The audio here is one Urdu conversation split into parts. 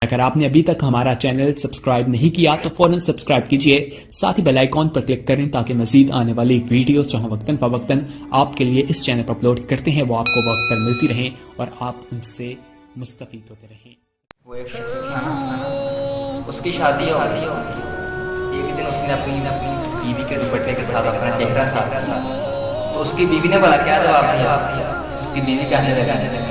اگر آپ نے ابھی تک ہمارا چینل سبسکرائب نہیں کیا تو فوراً سبسکرائب کیجئے، ساتھ ہی بیل آئیکن پر کلک کریں تاکہ مزید آنے والی ویڈیو جو وقتاً فوقتاً آپ کے لیے اس چینل پر اپلوڈ کرتے ہیں وہ آپ کو وقت پر ملتی رہیں اور آپ ان سے مستفید ہوتے رہیں۔ وہ ایک شخص تھا نا، اس کی شادی ہو گئی، ایک دن اس نے اپنی بیوی کے دوپٹے کے ساتھ اپنا چہرہ صاف کیا، تو اس کی بیوی نے بولا کیا جواب دیا؟ اس کی بیوی کہنے لگی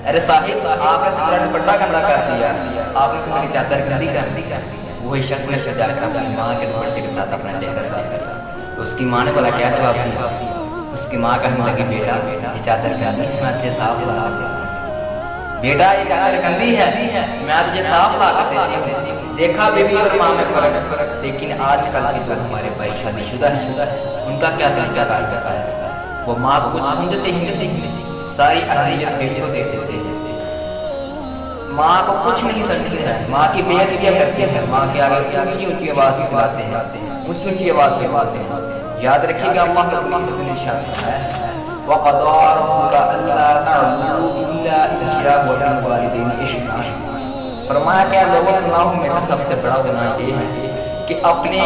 ارے صاحب آپ نے میرا دوپٹہ گندا کر دیا، آپ نے میری چادر گندی کر دی۔ وہی شخص نے جا کر اپنی ماں کے دوپٹے کے ساتھ اپنا چہرہ صاف کیا، تو اس کی ماں نے بولا کیا جواب دیا؟ اس کی ماں کہنے لگی بیٹا یہ چادر گندی ہے، میں تجھے صاف لا دیا۔ بیٹا یہ چادر گندی ہے، میں تجھے صاف لا کر دیتی ہوں۔ دیکھا بیوی اور ماں میں فرق، لیکن آج کل کے جو ہمارے بھائی شادی شدہ ہیں ان کا کیا طریقہ کار ہے، وہ ماں کو کچھ سمجھتے ہی نہیں، ساری اہلیت بیوی کو دیتے ہیں، ماں کو کچھ نہیں سمجھتے ہیں، ماں کی بے ادبی کرتے ہیں، ماں کے آگے اونچی اونچی آواز سے چلاتے ہیں، اونچی اونچی آواز سے۔ یاد رکھیے گا اللہ کی اپنی عزت نشان ہے وَقَضَىٰ رَبُّكَ أَلَّا تَعْبُدُوا إِلَّا إِيَّاهُ وَبِالْوَالِدَيْنِ إِحْسَانًا۔ فرمایا کہ لوگوں گناہوں میں سے سب سے بڑا گناہ یہ ہے کہ اپنے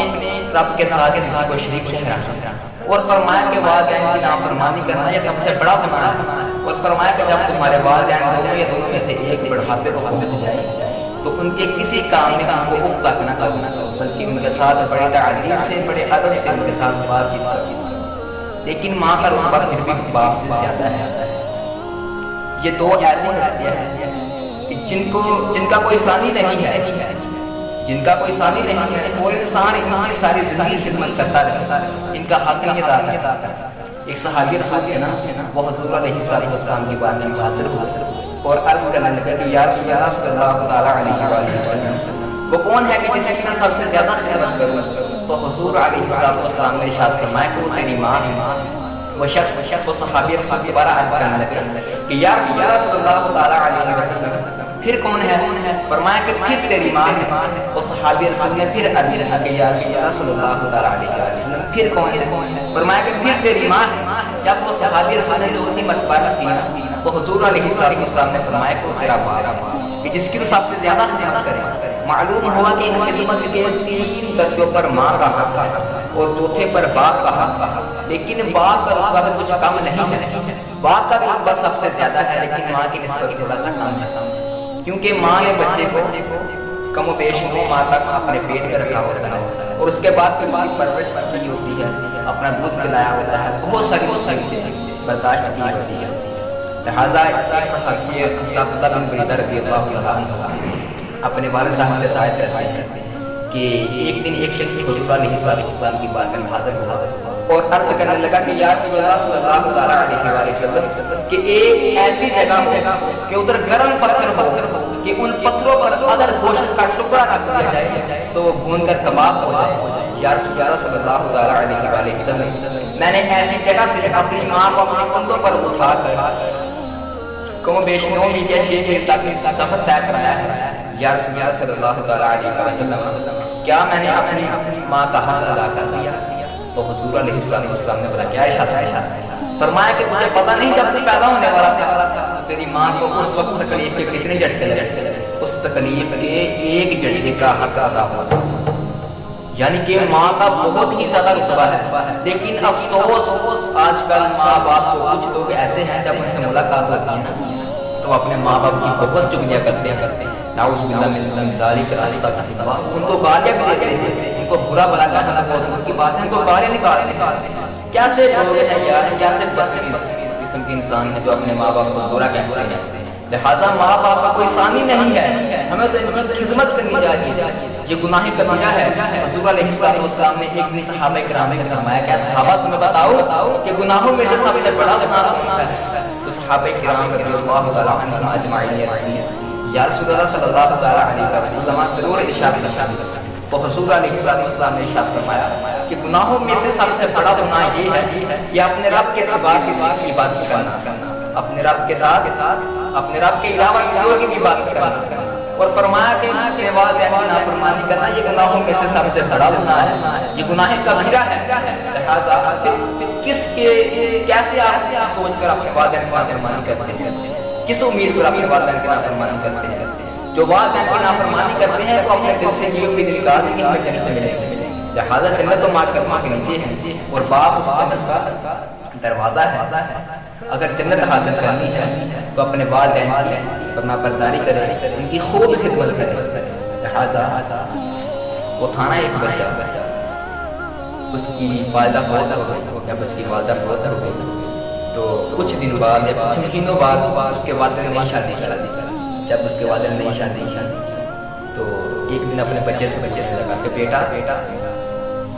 رب کے ساتھ کسی کو شریک ٹھہرانا، اور فرمایا کہ والدین کی نافرمانی کرنا یہ سب سے بڑا گناہ ہے، اور فرمایا کہ جب تمہارے والدین دونوں یا دونوں میں سے ایک بڑھاپے کو پہنچ جائے تو ان کے کسی کام میں ان کو اف تک نہ کرنا، بلکہ ان کے ساتھ بڑے تعظیم سے بڑے ادب سے ان کے ساتھ بات چیت کرنا۔ لیکن ماں کا رتبہ پھر بھی باپ سے زیادہ ہے۔ یہ دو ایسی ہستیاں ہیں جن کا کوئی ثانی نہیں ہے، جن کا کوئی ثانی نہیں ہے، اور انسان کی ساری زندگی خدمت کرتا رہتا ہے، ان کا حق نہیں ادا کرتا۔ ایک صحابی رسول تھے نا، وہ حضور علیہ السلام کی بارگاہ میں حاضر ہوئے اور عرض کرنے لگے کہ یا رسول اللہ صلی اللہ تعالیٰ علیہ وآلہ وسلم، وہ کون ہے کہ جس کی میں سب سے زیادہ خدمت کروں؟ تو حضور علیہ السلام نے ارشاد فرمایا کہ وہ تیری ماں ہے۔ وہ شخص وہ صحابی رسول دوبارہ عرض کرنے لگے کہ یا رسول اللہ صلی اللہ تعالیٰ علیہ وسلم پھر کون ہے؟ فرمایا کہ پھر تیری ماں ہے۔ وہ صحابی رسول نے پھر عرض کیا کہ یا رسول اللہ صلی اللہ تعالیٰ علیہ وسلم پھر کون ہے؟ فرمایا کہ پھر تیری ماں ہے۔ جب وہ صحابی رسول نے چوتھی مرتبہ کی تو حضور علیہ السلام نے فرمایا کہ وہ تیرا باپ کہ جس کی تو سب سے زیادہ خدمت کرے۔ معلوم ہوا کہ خدمت کے 3 درجوں پر ماں کا حق ہے اور چوتھے پر باپ کا حق ہے، لیکن باپ کا رتبہ بھی کچھ کم نہیں ہے، باپ کا بھی رتبہ سب سے زیادہ ہے، لیکن ماں کی نسبت تھوڑا سا کم ہے، کیونکہ ماں نے بچے کو کم و بیش 9 ماہ تک اپنے پیٹ میں رکھا ہوتا ہے اور اس کے بعد پھر اس کی پرورش کی ہوتی ہے، اپنا دودھ پلایا ہوتا ہے، بہت ساری مصیبتیں برداشت کی ہوتی ہے۔ لہٰذا ایک صحابی عبداللہ بن بریدہ رضی اللہ عنہ اپنے والد صاحب سے شاید کرتے ہیں کہ ایک دن ایک شخص حضور علیہ السلام کی بارگاہ میں حاضر ہوا اور عرض کرنے لگا کہ یا رسول اللہ صلی اللہ تعالیٰ علیہ وسلم کہ ایک ایسی جگہ ہو کہ ادھر گرم پتھر ہو کہ ان پتھروں پر اگر گوشت کا ٹکڑا رکھ دیا جائے تو وہ بھون کر کباب ہو جائے۔ یا رسول اللہ صلی اللہ تعالیٰ علیہ وسلم میں نے ایسی جگہ سے اپنی ماں کو اپنے کندھوں پر اٹھا کر کم بیش 9 میل یا 6 میل تک سفر طے کرایا ہے۔ یا رسول اللہ صلی اللہ تعالیٰ علیہ وسلم کیا میں نے اپنی ماں کا حق ادا کر دیا؟ تو حضور علیہ السلام نے بولا کیا ارشاد ہے؟ فرمایا کہ تجھے پتہ نہیں جب تو پیدا ہونے والا تھا تیری ماں کو اس وقت تکلیف کے کتنے جھٹکے لگے، اس تکلیف کے ایک جھٹکے کا حق ادا ہو جائے، یعنی کہ ماں کا بہت ہی زیادہ رتبہ ہے۔ لیکن افسوس آج کل ماں باپ کو کچھ لوگ ایسے ہیں جب ان سے ملاقات ہوتی ہے نا تو اپنے ماں باپ کی بہت چغلیاں کرتے ہیں، نعوذ باللہ من ذالک، استغفر اللہ، ان کو گالیاں بھی دیتے ہیں، ان کو برا بھلا کہنا بہت دور کی بات ہے، ان کو گالیاں نکالتے ہیں۔ کیسے لوگ ہیں یار، کیسے قسم کے انسان ہیں جو اپنے ماں باپ کو برا کہتے ہیں۔ لہٰذا ماں باپ کا کوئی ثانی نہیں ہے، ہمیں تو ان کی خدمت کرنی چاہیے، یہ گناہ کبیرہ ہے۔ حضور علیہ السلام نے ایک دن صحابہ کرام سے فرمایا کہ صحابہ تمہیں بتاؤ کہ گناہوں میں سے سب سے بڑا گناہ کون سا ہے؟ تو صحابہ کرام رضی اللہ تعالیٰ عنہم اجمعین یا رسول اللہ صلی اللہ تعالیٰ علیہ وسلم ضرور ارشاد فرمایا۔ تو حضور علیہ السلام نے ارشاد فرمایا کہ گناہوں میں سے سب سے بڑا گناہ یہ ہے کہ اپنے رب کے سوا کسی کی عبادت کرنا، اپنے رب کے ساتھ اپنے رب کے علاوہ کسی اور کی عبادت کرنا، اور فرمایا کہ اپنے والدین کی نافرمانی کرنا یہ گناہوں میں سے سب سے بڑا گناہ ہے، یہ گناہ کبیرہ ہے۔ لہٰذا کس کے کیسے آپ سوچ کر اپنے والدین کی نافرمانی کرتے ہیں، کس امید سے اپنے والدین کی نافرمانی کرتے ہیں؟ جو والدین کی نافرمانی کرتے ہیں وہ اپنے دل سے یہ امید نکال دیں کہ ہمیں جنت ملے گی، لہٰذا جنت تو ماں کے نیچے ہے اور باپ اس جنت کا دروازہ ہے۔ اگر جنت حاصل کرنی ہے تو اپنے والدین کی فرمانبرداری کرے، ان کی خوب خدمت کرے۔ لہٰذا وہ تھا نا ایک بچہ، اس کی والدہ فوت ہو گئی، جب اس کی والدہ فوت ہو گئی تو کچھ دن بعد یا کچھ مہینوں بعد اس کے والد نے نئی شادی کی۔ جب اس کے والد نے نئی شادی تو ایک دن اپنے بچے سے لگا کہ بیٹا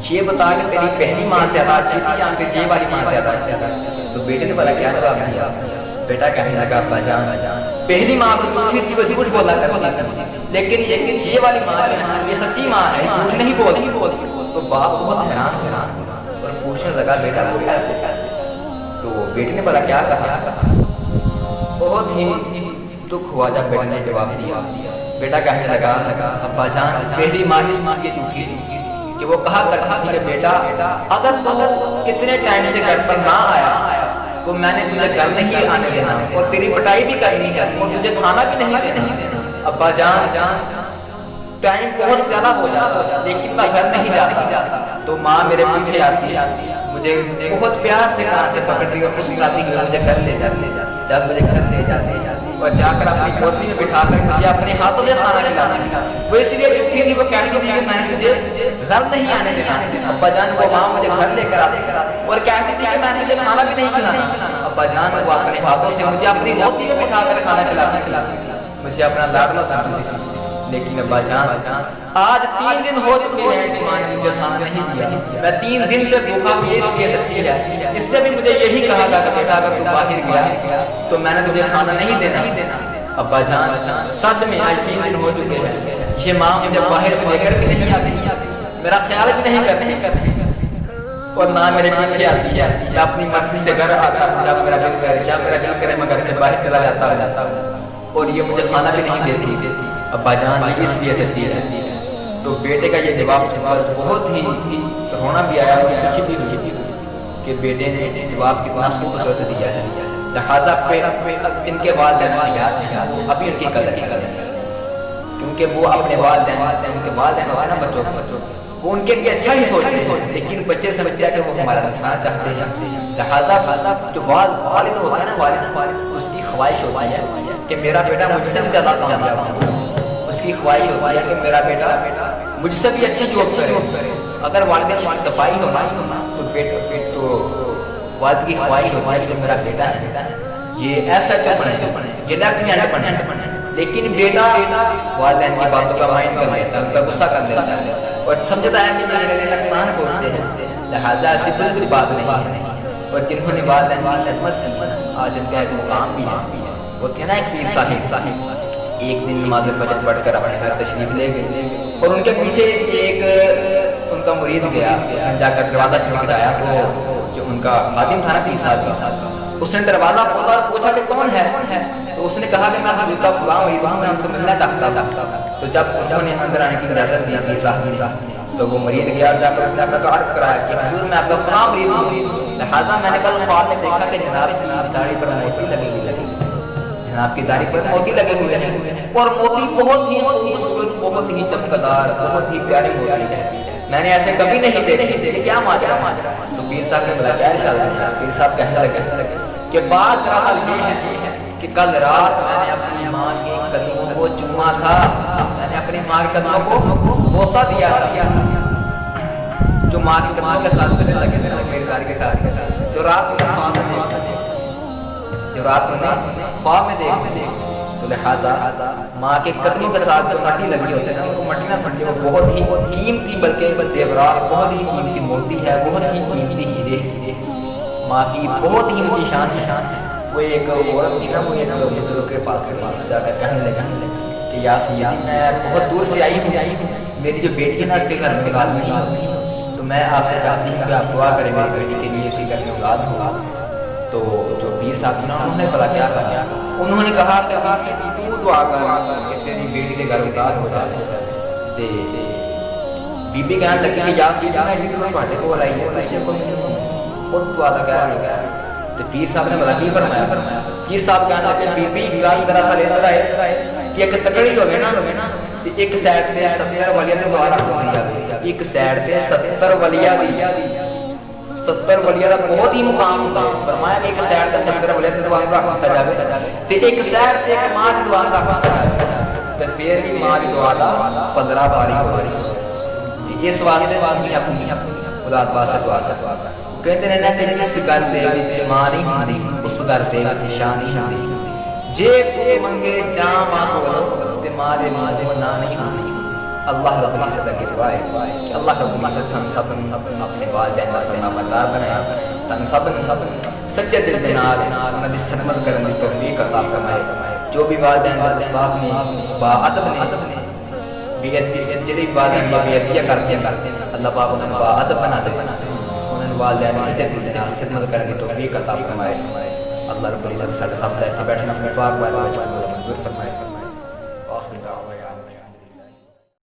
یہ بتا کہ تیری پہلی ماں سے زیادہ اچھی تھی یا پھر یہ والی ماں سے زیادہ اچھی تھی؟ تو بیٹے نے بولا کیا جواب دیا؟ بیٹا کہنے لگا ابا جان پہلی ماں تو جھوٹی تھی، وہ جھوٹ بولا کرتی، لیکن یہ والی ماں یہ سچی ماں ہے، جھوٹ نہیں بولتی۔ تو باپ بہت حیران اور پوچھنے لگا بیٹا وہ کیسے؟ تو بیٹے نے بولا کیا کہا؟ بہت ہی دکھ ہوا جب بیٹے نے جواب دیا۔ بیٹا کہنے لگا ابا جان پہلی ماں اس ماں کی جھوٹی تھی کہ وہ کہا کرتا تھا کہ بیٹا اگر تو اتنے ٹائم سے گھر پر نہ آیا تو میں نے تجھے گھر نہیں آنے دینا اور تیری پٹائی بھی کرنی ہے اور تجھے کھانا بھی نہیں دینا۔ ابا جان ٹائم بہت زیادہ ہو جاتا لیکن میں گھر نہیں جاتا تو ماں میرے پیچھے آتی، مجھے بہت پیار سے کار سے پکڑتی اور مسکراتی ہوئی مجھے گھر لے جاتی۔ جب مجھے گھر لے جاتے اور جا کر اپنی گودی میں بٹھا کر مجھے اپنے ہاتھوں سے کھانا کھلانا، وہ اس لیے جس کی وہ کہتی تھی کہ میں نے تجھے گھر نہیں آنے دینا۔ ابا جان وہ ماں مجھے گھر لے کر آتی اور کہتی تھی کہ میں نے تجھے کھانا بھی نہیں کھلانا۔ ابا جان وہ اپنے ہاتھوں سے مجھے اپنی گودی میں بٹھا کر کھانا کھلاتی، مجھے اپنا لاڈلا سمجھتی تھی۔ لیکن ابا جان آج 3 دن ہو چکے ہیں اس ماں نے مجھے کھانا نہیں دیا، میں 3 دن سے بھوکا ہوں، اس لیے سچی ہے۔ اس نے بھی مجھے یہی کہا تھا کہ بیٹا اگر تو باہر گیا تو میں نے تجھے کھانا نہیں دینا۔ ابا جان سچ میں آج 3 دن ہو چکے ہیں، یہ ماں مجھے باہر سے لے کر بھی نہیں آتی، میرا خیال بھی نہیں کرتی اور نہ میرے پیچھے آتی ہے۔ میں اپنی مرضی سے گھر آتا ہوں جب میرا دل کرے میں گھر سے باہر چلا جاتا ہوں اور یہ مجھے کھانا بھی نہیں دیتی۔ ابا جان یہ اس لیے سچی ہے۔ تو بیٹے کا یہ جواب بہت ہی رونا بھی آیا اور خوشی بھی ہوئی کہ بیٹے نے جواب کتنا خوبصورت دیا ہے۔ لہٰذا جن کے والدین حیات ہیں ابھی ان کی قدر کیونکہ وہ اپنے والدین ان کے والدین ہوتے ہیں نا بچوں وہ ان کے لیے اچھا ہی سوچتے ہیں، لیکن بچے سمجھتے ہیں کہ وہ ہمارا نقصان چاہتے ہیں۔ لہٰذا جو والد ہوتا ہے نا والد اس کی خواہش ہوتی ہے کہ میرا بیٹا مجھ سے بھی زیادہ کامیاب ہو، اس کی خواہش ہوتی ہے کہ میرا بیٹا مجھ سے بھی اچھی جاب کرے۔ اگر والدین کی صفائی ہونا تو والد کی خواہش ہوتی ہے کہ میرا بیٹا ہے یہ ایسا بنے، یہ لیفٹ ہینڈ بنے، لیکن بیٹا والدین کی باتوں کا مائنڈ کر لیتا ہے، ان کا غصہ کر دیتا ہے اور سمجھتا ہے کہ یہ میرے نقصان سوچتے ہیں۔ لہٰذا ایسی بالکل بات نہیں ہے۔ اور جنہوں نے والدین کی خدمت کی آج ان کا ایک مقام بھی ہے۔ وہ تھے نا ایک پیر صاحب ایک دن نماز فجر پڑھ کر اپنے گھر تشریف لے گئے اور ان کے پیچھے ایک ان کا مرید گیا، اس نے جا کر دروازہ کھٹکھٹایا تو جو ان کا خادم تھا نا پیر صاحب اس نے دروازہ کھولا اور پوچھا کہ کون ہے؟ تو اس نے کہا کہ میں حضور کا فلاں مرید ہوں، میں ان سے ملنا چاہتا تھا۔ تو جب انہوں نے اندر آنے کی اجازت دی پیر صاحب نے تو وہ مرید گیا اور جا کر اس نے اپنا تعارف کرایا کہ حضور میں آپ کا فلاں مرید ہوں، لہٰذا میں نے کل خواب میں دیکھا کہ جناب کی داڑھی پر موتی لگی ہوئی جناب کی داڑھی پر موتی لگے ہوئے ہیں اور موتی بہت ہی خوبصورت، بہت ہی چمکدار، بہت ہی پیاری موتی ہے، میں نے ایسے کبھی نہیں دیکھے، کیا ماجرا؟ تو پیر صاحب نے بولا کیا انشاءاللہ؟ پیر صاحب کہنے لگے کہ بات دراصل یہ ہے کہ کل رات میں نے اپنی ماں کے قدموں کو چوما تھا، میں نے اپنی ماں کے قدموں کو بوسہ دیا تھا، جو ماں کے قدموں کے ساتھ کرنے لگے تھے میری داڑھی کے ساتھ، جو رات میں خواب میں دیکھ تو لہٰذا ماں کے قدموں کے ساتھ جو مٹی لگی ہوتے ہیں ان کو مٹی نہ سمجھے، وہ بہت ہی قیمتی بلکہ زیورات بہت ہی قیمتی موتی ہے، بہت ہی قیمتی ہیرے، ماں کی بہت ہی اونچی شان ہے۔ وہ ایک عورت تھی نا، وہ ایک بزرگ کے پاس جا کر کہنے لگی کہ یا سید میں بہت دور سے آئی ہوں، میری جو بیٹی ہے نا اس کے گھر میں اولاد نہیں ہوتی، تو میں آپ سے چاہتی ہوں کہ آپ دعا کریں میری بیٹی کے لیے، اسی گھر میں اولاد ہوگا۔ تو جو پیر صاحب تھے انہوں نے پتا کیا کہا، انہوں نے کہا کہ تو دعا کر کہ تیری بیٹی کے گھر اولاد ہو جائے۔ بی بی کہنے لگی کہ یا سید میں بھی تمہیں پڑھے کو لائی ہے خود دعا لگا۔ تو پیر صاحب نے بتا کی فرمایا، پیر صاحب کہنے لگے بی بی کل دراصل اس طرح کہ ایک تکڑی ہوگی نا تے ایک سائڈ سے 70 ولیاں دی دعا رکھ دی جاوے ایک سائڈ سے 70 ولیاں دی 70 ولیاں دا بہت ہی مقام ہوندا ہے فرمایا کہ ایک سائڈ تے 70 ولیاں دی دعا رکھ دتا جاوے تے ایک سائڈ سے ایک ماں دی دعا رکھ دتا جاوے تے پھر بھی ماں دی دعا دا 15 باری تے اس واسطے اپنی اولاد واسطے دعا کر کہتے ہیں نا کہ جس گھر سے وچ ماں نہیں ہوندی اس گھر سے وچ شان نہیں ہوندی جے کوئی منگے جاں ماں کو تے ماں دے نا نہیں ہوندی اللہ رب العزت کی دعا ہے کہ اللہ رب العزت ہم سب اپنے والدین کا فرمانبردار بنائے سن سب سچے دل کے نال انہاں دی خدمت کرنے کی توفیق عطا فرمائے جو بھی والدین کا استاد نے با ادب نے بے ادبی جڑی والدین کی بے ادبی کرتے ہیں اللہ پاک انہاں با ادب بنا دے انہاں والدین سچے دل کے نال خدمت کرنے کی توفیق عطا فرمائے اللہ رب العزت سب سے بیٹھنا اپنے پاک بارگاہ میں منظور فرمائے